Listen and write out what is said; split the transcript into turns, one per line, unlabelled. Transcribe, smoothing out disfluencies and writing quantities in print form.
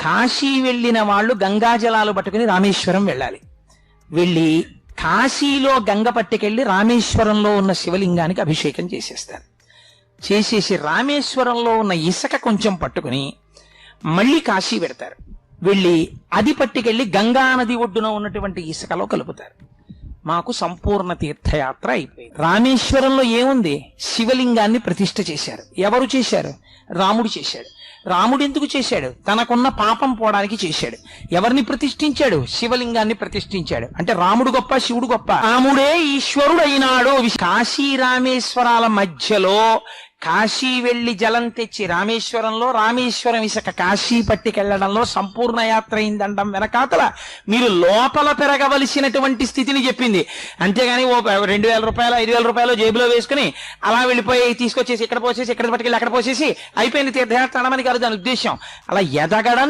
కాశీ వెళ్ళిన వాళ్ళు గంగాజలాలు పట్టుకుని రామేశ్వరం వెళ్ళాలి. వెళ్ళి కాశీలో గంగ పట్టుకెళ్లి రామేశ్వరంలో ఉన్న శివలింగానికి అభిషేకం చేసేస్తారు. చేసేసి రామేశ్వరంలో ఉన్న ఇసుక కొంచెం పట్టుకుని మళ్ళీ కాశీ పెడతారు. వెళ్ళి అది పట్టుకెళ్లి గంగా నది ఒడ్డున ఉన్నటువంటి ఇసుకలో కలుపుతారు. మాకు సంపూర్ణ తీర్థయాత్ర అయిపోయింది. రామేశ్వరంలో ఏముంది? శివలింగాన్ని ప్రతిష్ఠ చేశారు. ఎవరు చేశారు? రాముడు చేశాడు. రాముడు ఎందుకు చేశాడు? తనకున్న పాపం పోవడానికి చేశాడు. ఎవరిని ప్రతిష్ఠించాడు? శివలింగాన్ని ప్రతిష్ఠించాడు. అంటే రాముడు గొప్ప, శివుడు గొప్ప? రాముడే ఈశ్వరుడు అయినాడు. కాశీ రామేశ్వరాల మధ్యలో కాశీ వెళ్లి జలం తెచ్చి రామేశ్వరంలో, రామేశ్వరం ఇసుక కాశీ పట్టికెళ్లడంలో సంపూర్ణ యాత్ర అయిందండం వెనకాతల మీరు లోపల పెరగవలసినటువంటి స్థితిని చెప్పింది. అంతేగాని ఓ 2,000 రూపాయలు 5,000 రూపాయలు జేబులో వేసుకుని అలా వెళ్ళిపోయి తీసుకొచ్చేసి ఇక్కడ పోసేసి ఇక్కడ పట్టుకెళ్ళి అక్కడ పోసేసి అయిపోయింది తీర్థయాత్ర అనమని కాదు దాని ఉద్దేశం. అలా ఎదగడం